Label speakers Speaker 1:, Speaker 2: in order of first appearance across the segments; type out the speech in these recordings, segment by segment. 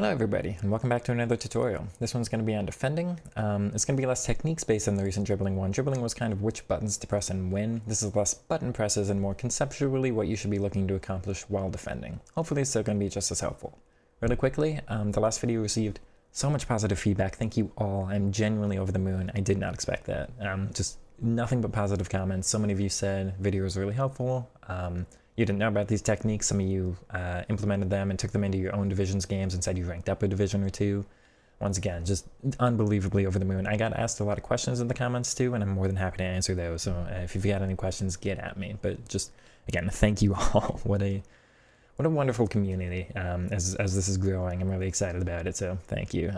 Speaker 1: Hello everybody, and welcome back to another tutorial. This one's going to be on defending. It's going to be less techniques based than the recent dribbling one. Dribbling was kind of which buttons to press and when. This is less button presses and more conceptually what you should be looking to accomplish while defending. Hopefully it's still going to be just as helpful. Really quickly, the last video received so much positive feedback. Thank you all. I'm genuinely over the moon. I did not expect that. Just nothing but positive comments. So many of you said video was really helpful. You didn't know about these techniques. Some of you implemented them and took them into your own divisions games and said you ranked up a division or two. Once again, just unbelievably over the moon. I got asked a lot of questions in the comments too, and I'm more than happy to answer those. So if you've got any questions, get at me. But just, again, thank you all. What a wonderful community as this is growing. I'm really excited about it, so thank you.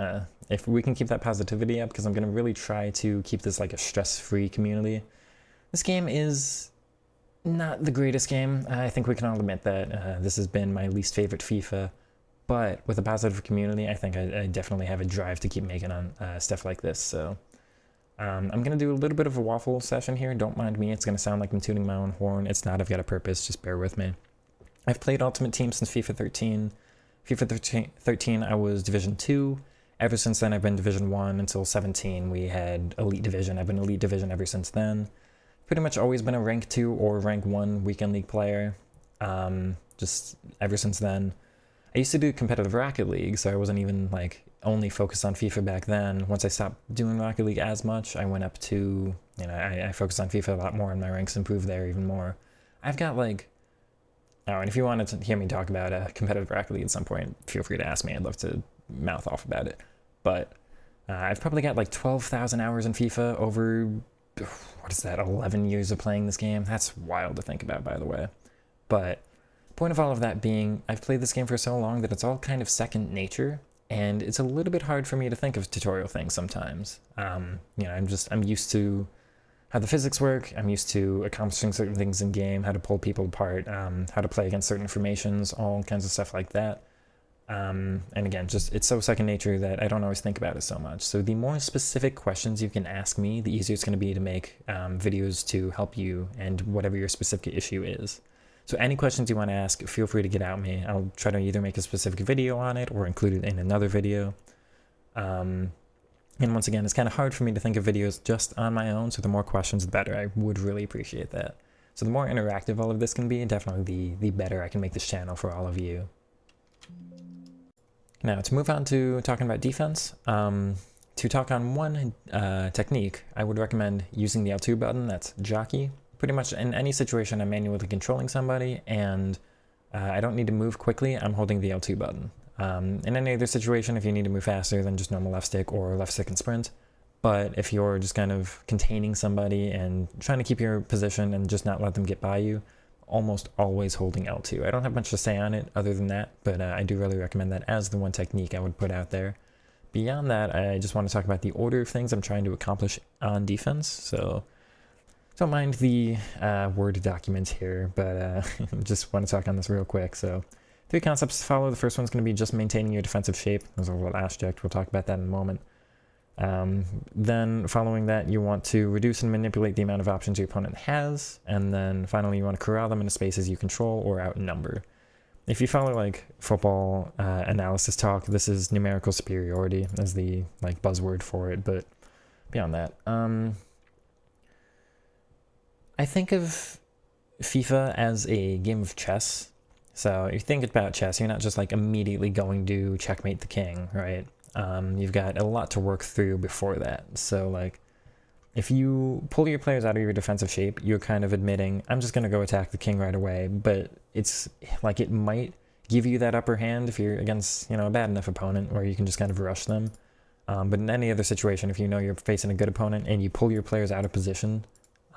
Speaker 1: If we can keep that positivity up, because I'm going to really try to keep this like a stress-free community. This game is not the greatest game. I think we can all admit that. This has been my least favorite FIFA, but with a positive community, I think I definitely have a drive to keep making on stuff like this. So I'm going to do a little bit of a waffle session here. Don't mind me. It's going to sound like I'm tooting my own horn. It's not. I've got a purpose. Just bear with me. I've played Ultimate Team since FIFA 13. FIFA 13, I was Division 2. Ever since then, I've been Division 1 until 17. We had Elite Division. I've been Elite Division ever since then. Pretty much always been a rank 2 or rank 1 weekend league player, just ever since then. I used to do competitive Rocket League, so I wasn't even like only focused on FIFA back then. Once I stopped doing Rocket League as much, I went up to, I focused on FIFA a lot more and my ranks improved there even more. I've got like, oh, and if you wanted to hear me talk about competitive Rocket League at some point, feel free to ask me. I'd love to mouth off about it. But I've probably got like 12,000 hours in FIFA over, what is that, 11 years of playing this game? That's wild to think about, by the way. But point of all of that being, I've played this game for so long that it's all kind of second nature, and it's a little bit hard for me to think of tutorial things sometimes. I'm used to how the physics work. I'm used to accomplishing certain things in game, how to pull people apart, how to play against certain formations, all kinds of stuff like that. And again, just it's so second nature that I don't always think about it so much. So the more specific questions you can ask me, the easier it's going to be to make videos to help you and whatever your specific issue is. So any questions you want to ask, feel free to get at me. I'll try to either make a specific video on it or include it in another video. And once again, it's kind of hard for me to think of videos just on my own, so the more questions, the better. I would really appreciate that. So the more interactive all of this can be, definitely the better I can make this channel for all of you. Now, to move on to talking about defense, to talk on one technique, I would recommend using the L2 button, that's jockey. Pretty much in any situation I'm manually controlling somebody and I don't need to move quickly, I'm holding the L2 button. In any other situation, if you need to move faster than just normal left stick or left stick and sprint, but if you're just kind of containing somebody and trying to keep your position and just not let them get by you, almost always holding L2. I don't have much to say on it other than that, but I do really recommend that as the one technique I would put out there. Beyond that, I just want to talk about the order of things I'm trying to accomplish on defense, so don't mind the Word document here, but just want to talk on this real quick. So 3 concepts to follow. The first one's going to be just maintaining your defensive shape. There's a little asterisk. We'll talk about that in a moment. Then following that, you want to reduce and manipulate the amount of options your opponent has, and then finally you want to corral them into spaces you control or outnumber. If you follow like football analysis talk, this is numerical superiority as the like buzzword for it, but beyond that, I think of FIFA as a game of chess. So if you think about chess, you're not just like immediately going to checkmate the king, right? You've got a lot to work through before that. So like if you pull your players out of your defensive shape, you're kind of admitting, I'm just going to go attack the king right away. But it's like it might give you that upper hand if you're against, a bad enough opponent where you can just kind of rush them. But in any other situation, if you know you're facing a good opponent and you pull your players out of position,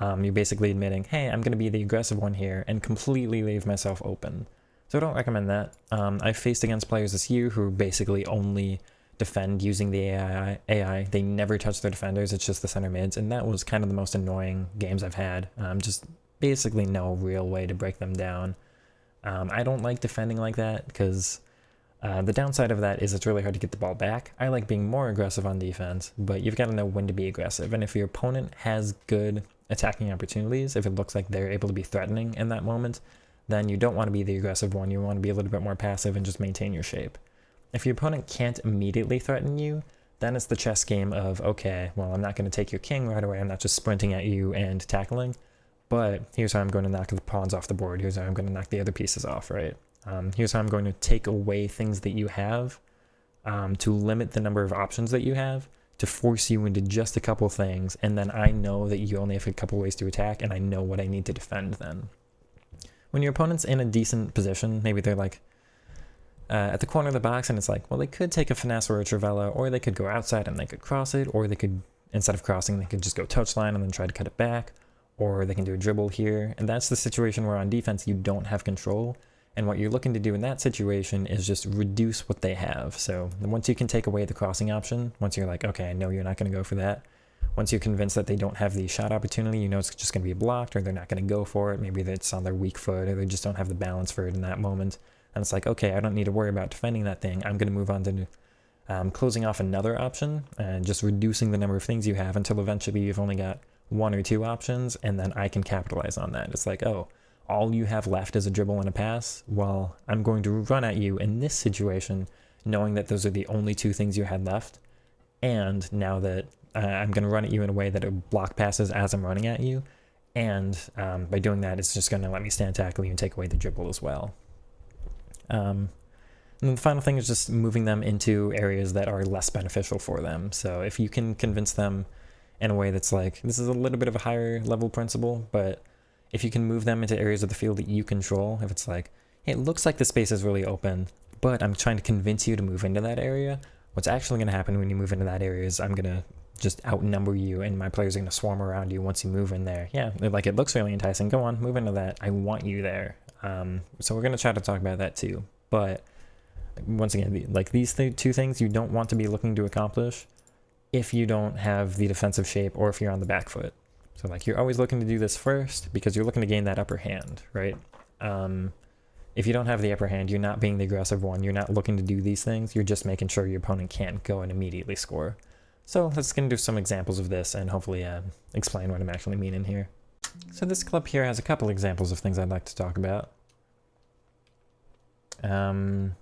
Speaker 1: you're basically admitting, hey, I'm going to be the aggressive one here and completely leave myself open. So I don't recommend that. I've faced against players this year who basically only defend using the AI. They never touch their defenders, it's just the center mids, and that was kind of the most annoying games I've had. Just basically no real way to break them down. I don't like defending like that because the downside of that is it's really hard to get the ball back. I like being more aggressive on defense, but you've got to know when to be aggressive, and if your opponent has good attacking opportunities, if it looks like they're able to be threatening in that moment, then you don't want to be the aggressive one. You want to be a little bit more passive and just maintain your shape. If your opponent can't immediately threaten you, then it's the chess game of, okay, well, I'm not going to take your king right away. I'm not just sprinting at you and tackling, but here's how I'm going to knock the pawns off the board. Here's how I'm going to knock the other pieces off, right? Here's how I'm going to take away things that you have, to limit the number of options that you have, to force you into just a couple things, and then I know that you only have a couple ways to attack, and I know what I need to defend then. When your opponent's in a decent position, maybe they're like at the corner of the box, and it's like, well, they could take a finesse or a trivella, or they could go outside and they could cross it, or they could, instead of crossing, they could just go touchline and then try to cut it back, or they can do a dribble here, and that's the situation where on defense you don't have control. And what you're looking to do in that situation is just reduce what they have. So once you can take away the crossing option, once you're like, okay, I know you're not going to go for that. Once you're convinced that they don't have the shot opportunity, you know it's just going to be blocked, or they're not going to go for it. Maybe it's on their weak foot, or they just don't have the balance for it in that moment. And it's like, okay, I don't need to worry about defending that thing. I'm going to move on to closing off another option and just reducing the number of things you have until eventually you've only got 1 or 2 options, and then I can capitalize on that. It's like, oh, all you have left is a dribble and a pass. Well, I'm going to run at you in this situation, knowing that those are the only 2 things you had left. And now that I'm going to run at you in a way that it block passes as I'm running at you. And by doing that, it's just going to let me stand tackle you and take away the dribble as well. And the final thing is just moving them into areas that are less beneficial for them. So if you can convince them in a way that's like, this is a little bit of a higher level principle, but if you can move them into areas of the field that you control, if it's like, hey, it looks like the space is really open, but I'm trying to convince you to move into that area, what's actually going to happen when you move into that area is I'm going to just outnumber you, and my players are going to swarm around you once you move in there. Yeah, like, it looks really enticing. Go on, move into that. I want you there. So we're going to try to talk about that too. But once again, like these 2 things you don't want to be looking to accomplish if you don't have the defensive shape or if you're on the back foot. So like, you're always looking to do this first because you're looking to gain that upper hand, right? If you don't have the upper hand, you're not being the aggressive one. You're not looking to do these things. You're just making sure your opponent can't go and immediately score. So let's get into some examples of this and hopefully explain what I'm actually meaning here. So this clip here has a couple examples of things I'd like to talk about. So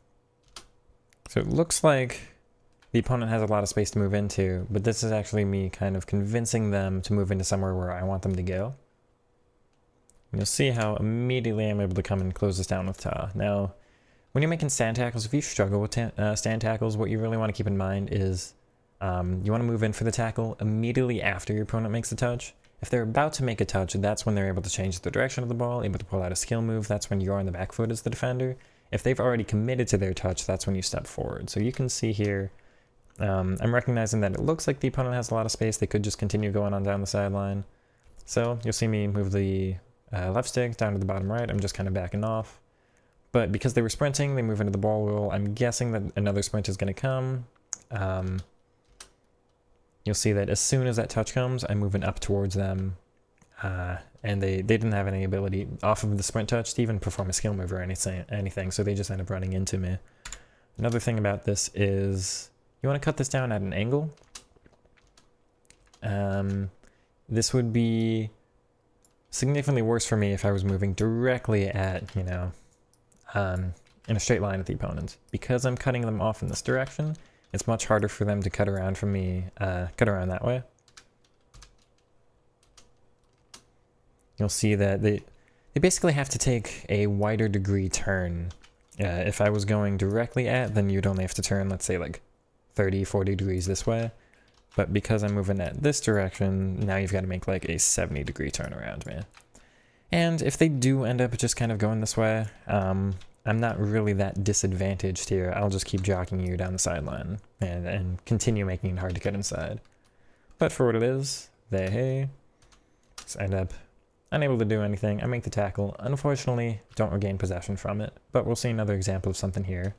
Speaker 1: it looks like the opponent has a lot of space to move into, but this is actually me kind of convincing them to move into somewhere where I want them to go. And you'll see how immediately I'm able to come and close this down with Ta. Now, when you're making stand tackles, if you struggle with stand tackles, what you really want to keep in mind is you want to move in for the tackle immediately after your opponent makes the touch. If they're about to make a touch, that's when they're able to change the direction of the ball, able to pull out a skill move. That's when you're on the back foot as the defender. If they've already committed to their touch, that's when you step forward. So you can see here, I'm recognizing that it looks like the opponent has a lot of space. They could just continue going on down the sideline. So you'll see me move the left stick down to the bottom right. I'm just kind of backing off. But because they were sprinting, they move into the ball wheel. I'm guessing that another sprint is going to come. You'll see that as soon as that touch comes, I'm moving up towards them. And they didn't have any ability off of the sprint touch to even perform a skill move or anything, so they just end up running into me. Another thing about this is you want to cut this down at an angle. This would be significantly worse for me if I was moving directly at, you know, in a straight line at the opponent. Because I'm cutting them off in this direction, it's much harder for them to cut around from me, cut around that way. You'll see that they basically have to take a wider degree turn. If I was going directly at, then you'd only have to turn, let's say, like 30, 40 degrees this way. But because I'm moving at this direction, now you've got to make like a 70-degree turn around me. And if they do end up just kind of going this way, I'm not really that disadvantaged here. I'll just keep jockeying you down the sideline and continue making it hard to cut inside. But for what it is, they just end up unable to do anything. I make the tackle. Unfortunately, don't regain possession from it, but we'll see another example of something here.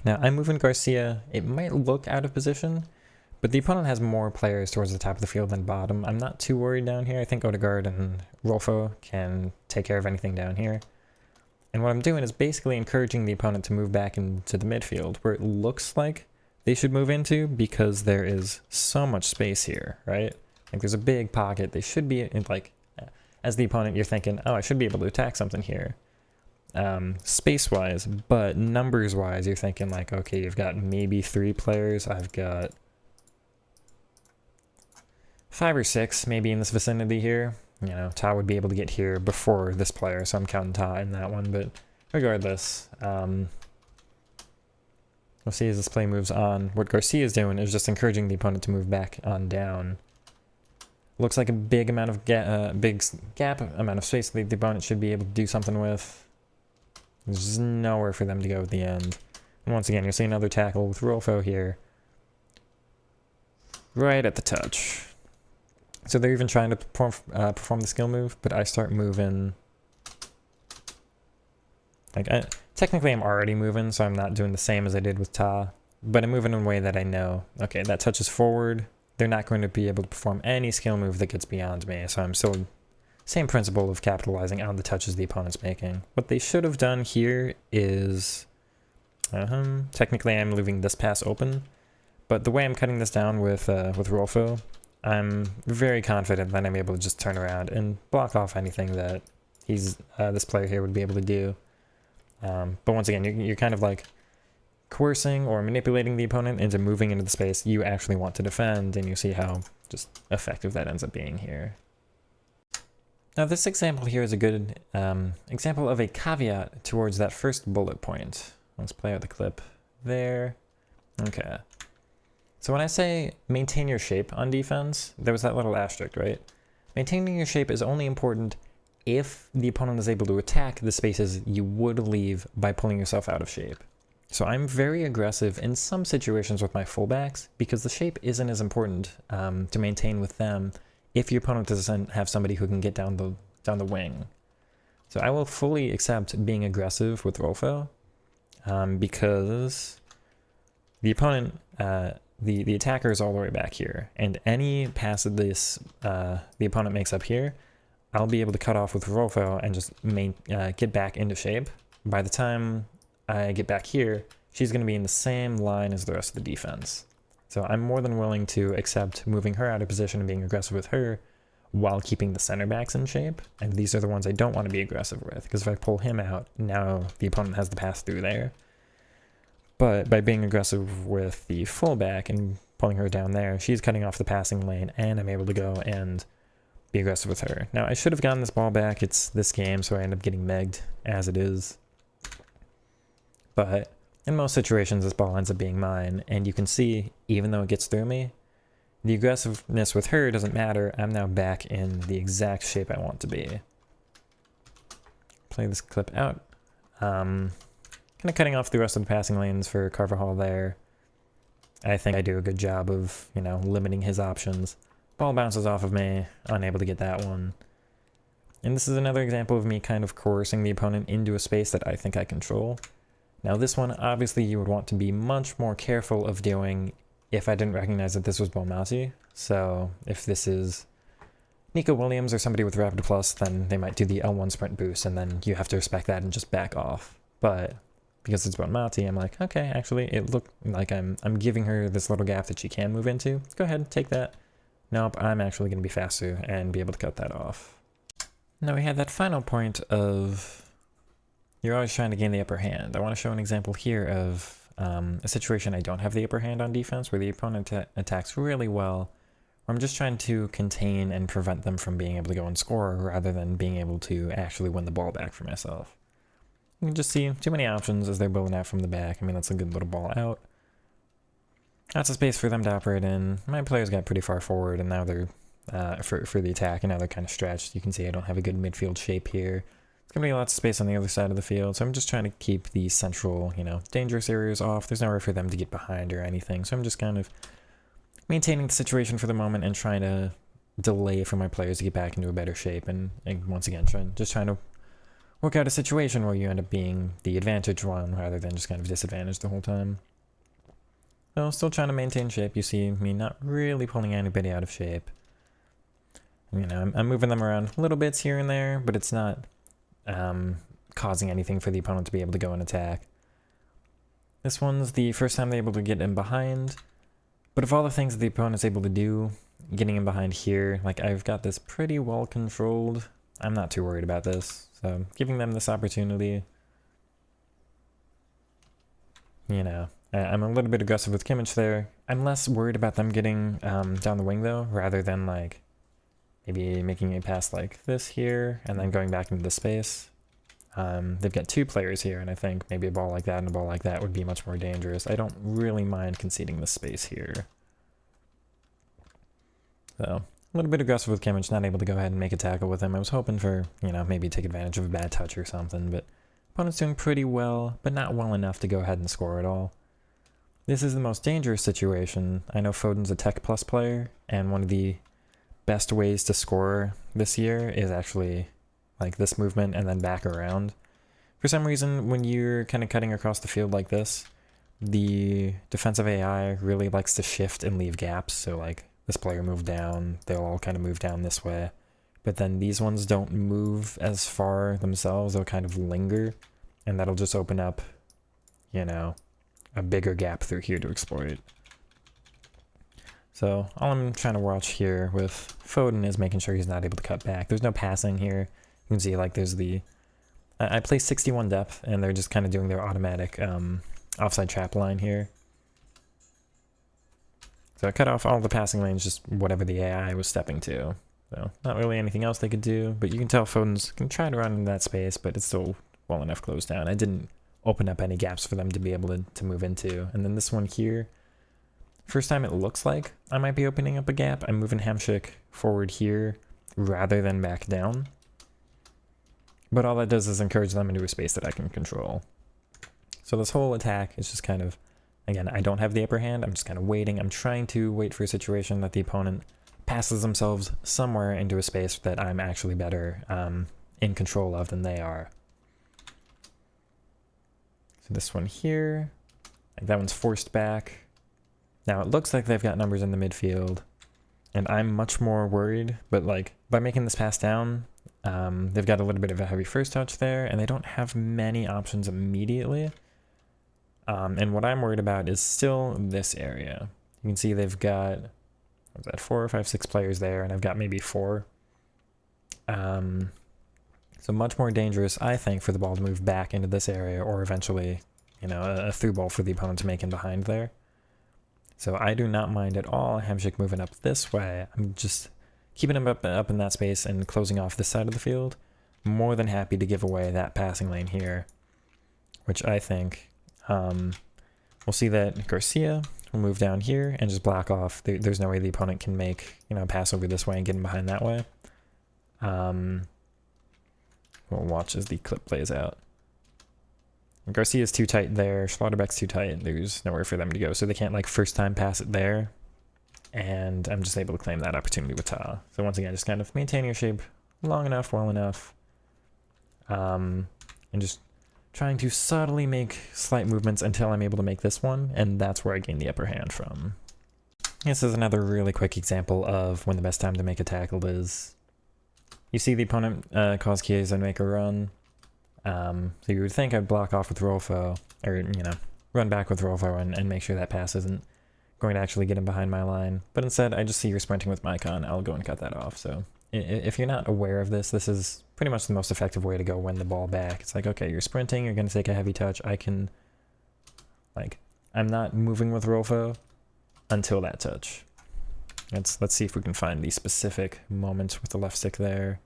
Speaker 1: Now, I'm moving Garcia. It might look out of position, but the opponent has more players towards the top of the field than bottom. I'm not too worried down here. I think Odegaard and Rolfo can take care of anything down here. And what I'm doing is basically encouraging the opponent to move back into the midfield, where it looks like they should move into because there is so much space here, right? Like, there's a big pocket. They should be in, like, as the opponent, you're thinking, oh, I should be able to attack something here. space-wise, but numbers-wise, you're thinking like, okay, you've got maybe 3 players. I've got 5 or 6 maybe in this vicinity here. You know, Ta would be able to get here before this player, so I'm counting Ta in that one, but regardless, we'll see as this play moves on. What Garcia's doing is just encouraging the opponent to move back on down. Looks like a big amount of big gap amount of space that the opponent should be able to do something with. There's nowhere for them to go at the end. And once again, you'll see another tackle with Rolfo here. Right at the touch. So they're even trying to perform the skill move, but I start moving. Like, technically I'm already moving, so I'm not doing the same as I did with Ta. But I'm moving in a way that I know, okay, that touches forward. They're not going to be able to perform any skill move that gets beyond me, so I'm still same principle of capitalizing on the touches the opponent's making. What they should have done here is, technically I'm leaving this pass open, but the way I'm cutting this down with Rolfo, I'm very confident that I'm able to just turn around and block off anything that this player here would be able to do. But once again, you're kind of like coercing or manipulating the opponent into moving into the space you actually want to defend, and you see how just effective that ends up being here. Now this example here is a good example of a caveat towards that first bullet point. Let's play out the clip there. Okay. So when I say maintain your shape on defense, there was that little asterisk, right? Maintaining your shape is only important if the opponent is able to attack the spaces you would leave by pulling yourself out of shape. So I'm very aggressive in some situations with my fullbacks because the shape isn't as important to maintain with them if your opponent doesn't have somebody who can get down the wing. So I will fully accept being aggressive with Rolfo because the opponent, the attacker is all the way back here, and any pass that the opponent makes up here, I'll be able to cut off with Rolfo and just get back into shape. By the time I get back here, she's going to be in the same line as the rest of the defense. So I'm more than willing to accept moving her out of position and being aggressive with her while keeping the center backs in shape. And these are the ones I don't want to be aggressive with, because if I pull him out, now the opponent has the pass through there. But by being aggressive with the fullback and pulling her down there, she's cutting off the passing lane, and I'm able to go and be aggressive with her. Now, I should have gotten this ball back. It's this game, so I end up getting megged as it is. But in most situations, this ball ends up being mine, and you can see, even though it gets through me, the aggressiveness with her doesn't matter. I'm now back in the exact shape I want to be. Play this clip out. Kind of cutting off the rest of the passing lanes for Carvajal there. I think I do a good job of, limiting his options. Ball bounces off of me, unable to get that one. And this is another example of me kind of coercing the opponent into a space that I think I control. Now this one, obviously you would want to be much more careful of doing if I didn't recognize that this was Bonmati. So if this is Nico Williams or somebody with Rapid Plus, then they might do the L1 sprint boost, and then you have to respect that and just back off. But because it's Bonmati, I'm like, okay, actually it looked like I'm giving her this little gap that she can move into. Go ahead, take that. Nope, I'm actually going to be faster and be able to cut that off. Now we have that final point of you're always trying to gain the upper hand. I want to show an example here of a situation I don't have the upper hand on defense, where the opponent attacks really well, where I'm just trying to contain and prevent them from being able to go and score rather than being able to actually win the ball back for myself. You can just see too many options as they're building out from the back. I mean, that's a good little ball out. That's a space for them to operate in. My players got pretty far forward, and now they're, for the attack, and now they're kind of stretched. You can see I don't have a good midfield shape here. There's going to be lots of space on the other side of the field, so I'm just trying to keep the central, dangerous areas off. There's nowhere for them to get behind or anything, so I'm just kind of maintaining the situation for the moment and trying to delay for my players to get back into a better shape, and once again, trying to work out a situation where you end up being the advantage one rather than just kind of disadvantaged the whole time. So still trying to maintain shape. You see me not really pulling anybody out of shape. I'm moving them around little bits here and there, but it's not causing anything for the opponent to be able to go and attack. This one's the first time they're able to get in behind, but of all the things that the opponent's able to do, getting in behind here, like I've got this pretty well controlled. I'm not too worried about this, so giving them this opportunity. you know, I'm a little bit aggressive with Kimmich there. I'm less worried about them getting down the wing though, rather than like maybe making a pass like this here and then going back into the space. They've got two players here, and I think maybe a ball like that and a ball like that would be much more dangerous. I don't really mind conceding the space here. So, a little bit aggressive with Kimmich, not able to go ahead and make a tackle with him. I was hoping for, you know, maybe take advantage of a bad touch or something, but opponent's doing pretty well, but not well enough to go ahead and score at all. This is the most dangerous situation. I know Foden's a Tech Plus player, and one of the best ways to score this year is actually like this movement and then back around. For some reason, when you're kind of cutting across the field like this, the defensive AI really likes to shift and leave gaps. So like this player moved down, they'll all kind of move down this way. But then these ones don't move as far themselves, they'll kind of linger, and that'll just open up, you know, a bigger gap through here to exploit. So all I'm trying to watch here with Foden is making sure he's not able to cut back. There's no passing here. You can see like there's the... I play 61 depth, and they're just kind of doing their automatic offside trap line here. So I cut off all the passing lanes, just whatever the AI was stepping to. So not really anything else they could do, but you can tell Foden's can try to run into that space, but it's still well enough closed down. I didn't open up any gaps for them to be able to move into. And then this one here, first time it looks like I might be opening up a gap, I'm moving Hamsik forward here rather than back down. But all that does is encourage them into a space that I can control. So this whole attack is just kind of, again, I don't have the upper hand, I'm just kind of waiting. I'm trying to wait for a situation that the opponent passes themselves somewhere into a space that I'm actually better in control of than they are. So this one here, like that one's forced back. Now it looks like they've got numbers in the midfield, and I'm much more worried, but like by making this pass down, they've got a little bit of a heavy first touch there, and they don't have many options immediately. And what I'm worried about is still this area. You can see they've got, what's that, 4, 5, 6 players there, and I've got maybe 4. So much more dangerous, I think, for the ball to move back into this area, or eventually, you know, a through ball for the opponent to make in behind there. So I do not mind at all Hamsik moving up this way. I'm just keeping him up in that space and closing off this side of the field. More than happy to give away that passing lane here, which I think we'll see that Garcia will move down here and just block off. There's no way the opponent can make, you know, a pass over this way and get him behind that way. We'll watch as the clip plays out. Garcia's too tight there, Schlotterbeck's too tight, there's nowhere for them to go, so they can't like first time pass it there, and I'm just able to claim that opportunity with Ta. So once again, just kind of maintaining your shape long enough, well enough, and just trying to subtly make slight movements until I'm able to make this one, and that's where I gain the upper hand from. This is another really quick example of when the best time to make a tackle is. You see the opponent cause Chiesa and make a run. So you would think I'd block off with Rolfo, or, you know, run back with Rolfo and make sure that pass isn't going to actually get him behind my line. But instead, I just see you're sprinting with Maicon, I'll go and cut that off. So if you're not aware of this, this is pretty much the most effective way to go win the ball back. It's like, okay, you're sprinting, you're going to take a heavy touch. I can, like, I'm not moving with Rolfo until that touch. Let's see if we can find the specific moments with the left stick there.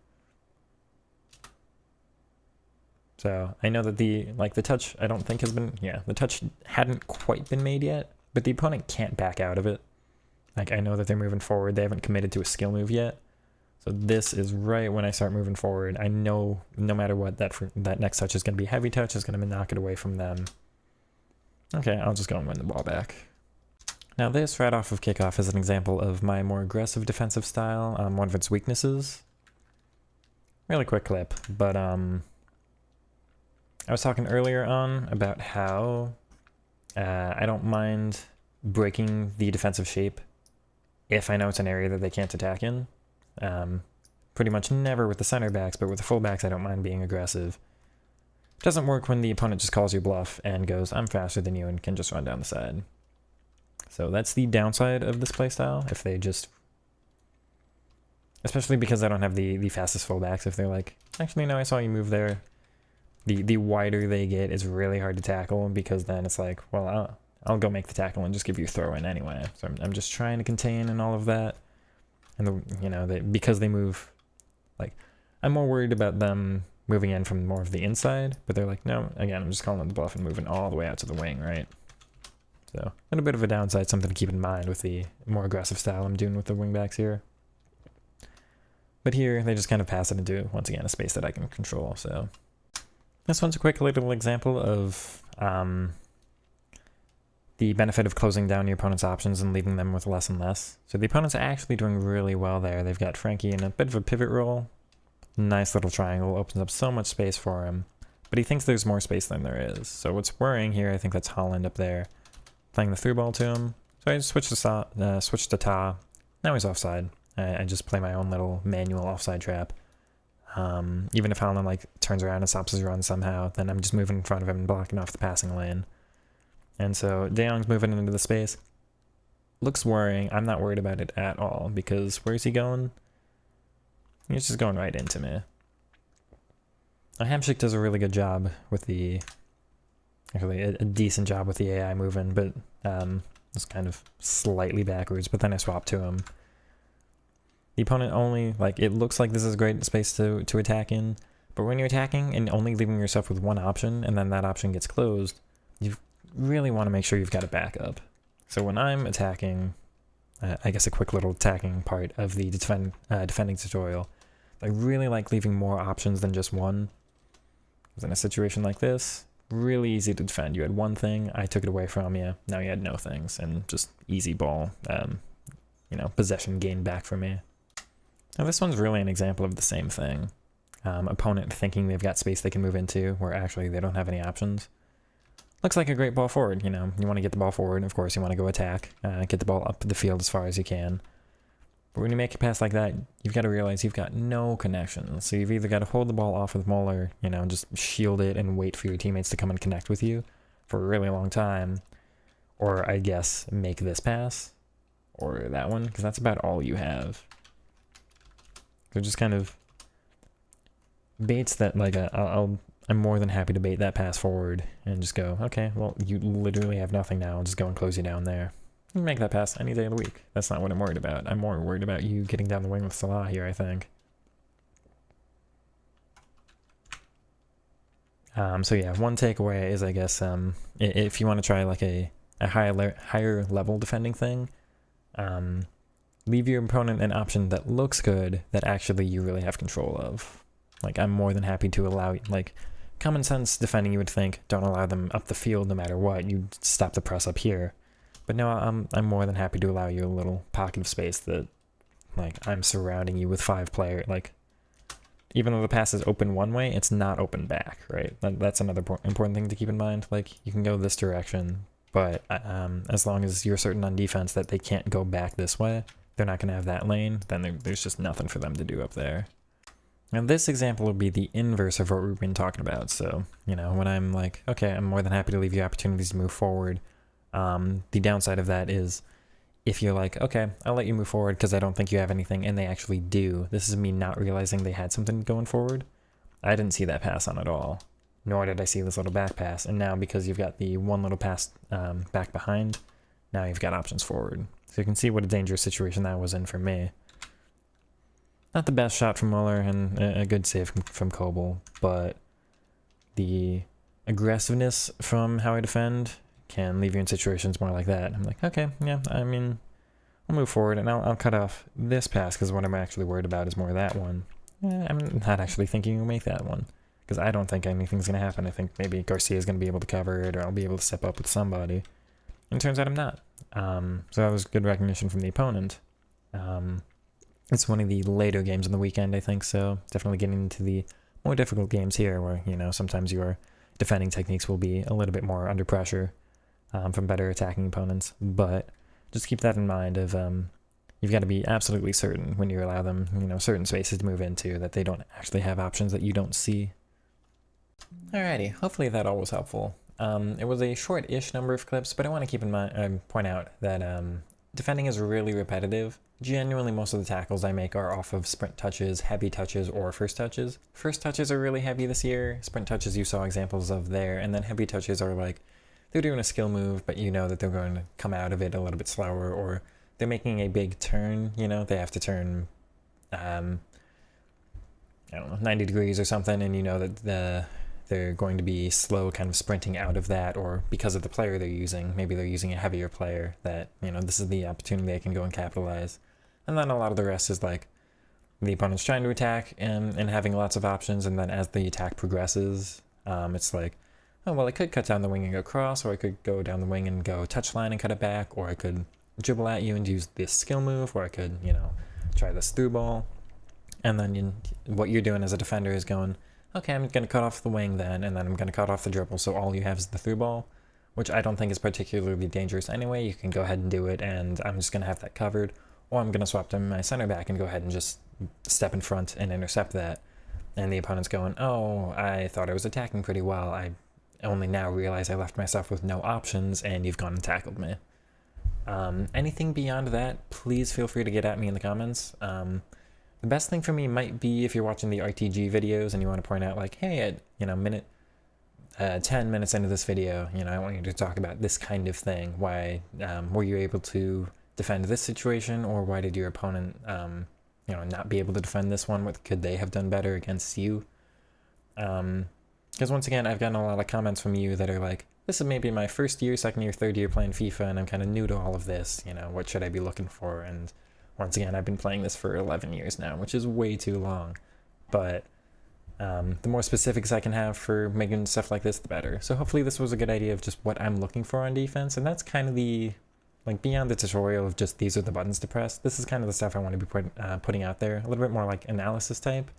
Speaker 1: So I know that the touch I don't think has been, yeah, the touch hadn't quite been made yet, but the opponent can't back out of it. Like I know that they're moving forward, they haven't committed to a skill move yet. So this is right when I start moving forward. I know no matter what, that next touch is going to be heavy touch, is going to knock it away from them. Okay, I'll just go and win the ball back. Now this right off of kickoff is an example of my more aggressive defensive style, one of its weaknesses. Really quick clip, but I was talking earlier on about how I don't mind breaking the defensive shape if I know it's an area that they can't attack in. Pretty much never with the center backs, but with the fullbacks I don't mind being aggressive. It doesn't work when the opponent just calls your bluff and goes, I'm faster than you, and can just run down the side. So that's the downside of this playstyle, if they just... Especially because I don't have the fastest fullbacks, if they're like, actually no, I saw you move there. The wider they get is really hard to tackle, because then it's like, well, I'll go make the tackle and just give you a throw in anyway. So I'm just trying to contain and all of that. And because they move, like, I'm more worried about them moving in from more of the inside, but they're like, no, again, I'm just calling the bluff and moving all the way out to the wing, right? So a little bit of a downside, something to keep in mind with the more aggressive style I'm doing with the wingbacks here. But here, they just kind of pass it into, once again, a space that I can control. So this one's a quick little example of the benefit of closing down your opponent's options and leaving them with less and less. So the opponent's actually doing really well there. They've got Frankie in a bit of a pivot role. Nice little triangle, opens up so much space for him. But he thinks there's more space than there is. So what's worrying here, I think that's Holland up there, playing the through ball to him. So I just switched to Ta. Now he's offside. I just play my own little manual offside trap. Even if Holland like turns around and stops his run somehow, then I'm just moving in front of him and blocking off the passing lane. And so De Jong's moving into the space. Looks worrying. I'm not worried about it at all, because where's he going? He's just going right into me. Hamsik does a really good job with actually a decent job with the AI moving, but it's kind of slightly backwards, but then I swap to him. The opponent only, it looks like this is a great space to attack in, but when you're attacking and only leaving yourself with one option, and then that option gets closed, you really want to make sure you've got a backup. So when I'm attacking, I guess a quick little attacking part of the defending tutorial, I really like leaving more options than just one. Because in a situation like this, really easy to defend. You had one thing, I took it away from you, now you had no things, and just easy ball, possession gained back for me. Now this one's really an example of the same thing. Opponent thinking they've got space they can move into, where actually they don't have any options. Looks like a great ball forward, you want to get the ball forward, of course you want to go attack, get the ball up the field as far as you can. But when you make a pass like that, you've got to realize you've got no connection. So you've either got to hold the ball off with Muller, just shield it and wait for your teammates to come and connect with you for a really long time, or I guess make this pass, or that one, because that's about all you have. They're just kind of baits that, I'm more than happy to bait that pass forward and just go, okay, well, you literally have nothing now, I'll just go and close you down there. You can make that pass any day of the week. That's not what I'm worried about. I'm more worried about you getting down the wing with Salah here, I think. So yeah, one takeaway is, I guess, if you want to try a higher level defending thing, leave your opponent an option that looks good that actually you really have control of. I'm more than happy to allow, common sense defending, you would think, don't allow them up the field no matter what, you stop the press up here. But no, I'm more than happy to allow you a little pocket of space that, I'm surrounding you with 5 players, even though the pass is open one way, it's not open back, right? That's another important thing to keep in mind. You can go this direction, but as long as you're certain on defense that they can't go back this way, they're not going to have that lane, then there's just nothing for them to do up there. And this example would be the inverse of what we've been talking about. So, when I'm okay, I'm more than happy to leave you opportunities to move forward. The downside of that is if you're okay, I'll let you move forward because I don't think you have anything, and they actually do. This is me not realizing they had something going forward. I didn't see that pass on at all, nor did I see this little back pass. And now because you've got the one little pass back behind, now you've got options forward. So you can see what a dangerous situation that was in for me. Not the best shot from Muller and a good save from Kobel, but the aggressiveness from how I defend can leave you in situations more like that. I'm okay, yeah, I'll move forward and I'll cut off this pass because what I'm actually worried about is more that one. I'm not actually thinking you'll make that one because I don't think anything's going to happen. I think maybe Garcia's going to be able to cover it or I'll be able to step up with somebody. And it turns out I'm not. So that was good recognition from the opponent. It's one of the later games on the weekend, I think, so definitely getting into the more difficult games here where, sometimes your defending techniques will be a little bit more under pressure from better attacking opponents. But just keep that in mind of you've got to be absolutely certain when you allow them, certain spaces to move into that they don't actually have options that you don't see. Alrighty, hopefully that all was helpful. It was a short-ish number of clips, but I want to keep in mind, point out that defending is really repetitive. Genuinely, most of the tackles I make are off of sprint touches, heavy touches, or first touches. First touches are really heavy this year. Sprint touches you saw examples of there, and then heavy touches are like, they're doing a skill move, but you know that they're going to come out of it a little bit slower, or they're making a big turn, you know, they have to turn, I don't know, 90 degrees or something, and you know that they're going to be slow kind of sprinting out of that, or because of the player they're using, maybe they're using a heavier player that, you know, this is the opportunity they can go and capitalize. And then a lot of the rest is like the opponent's trying to attack and having lots of options, and then as the attack progresses, it's like, oh, well, I could cut down the wing and go cross, or I could go down the wing and go touchline and cut it back, or I could dribble at you and use this skill move, or I could, you know, try this through ball. And then what you're doing as a defender is going, okay, I'm going to cut off the wing then, and then I'm going to cut off the dribble, so all you have is the through ball, which I don't think is particularly dangerous anyway. You can go ahead and do it, and I'm just going to have that covered, or I'm going to swap to my center back and go ahead and just step in front and intercept that. And the opponent's going, oh, I thought I was attacking pretty well. I only now realize I left myself with no options, and you've gone and tackled me. Anything beyond that, please feel free to get at me in the comments. The best thing for me might be if you're watching the RTG videos and you want to point out like, hey, at, you know, 10 minutes into this video, you know, I want you to talk about this kind of thing. Why were you able to defend this situation, or why did your opponent, you know, not be able to defend this one? What could they have done better against you? Because once again, I've gotten a lot of comments from you that are like, this is maybe my first year, second year, third year playing FIFA, and I'm kind of new to all of this, you know, what should I be looking for? And once again, I've been playing this for 11 years now, which is way too long. But the more specifics I can have for making stuff like this, the better. So hopefully this was a good idea of just what I'm looking for on defense, and that's kind of the, like, beyond the tutorial of just these are the buttons to press, this is kind of the stuff I want to be putting out there, a little bit more like analysis type.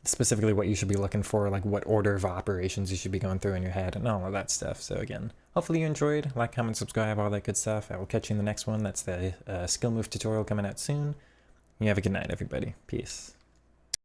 Speaker 1: Specifically what you should be looking for, like what order of operations you should be going through in your head and all of that stuff. So again, hopefully you enjoyed. Like, comment, subscribe, all that good stuff. I will catch you in the next one. That's the skill move tutorial coming out soon. You have a good night, everybody. Peace.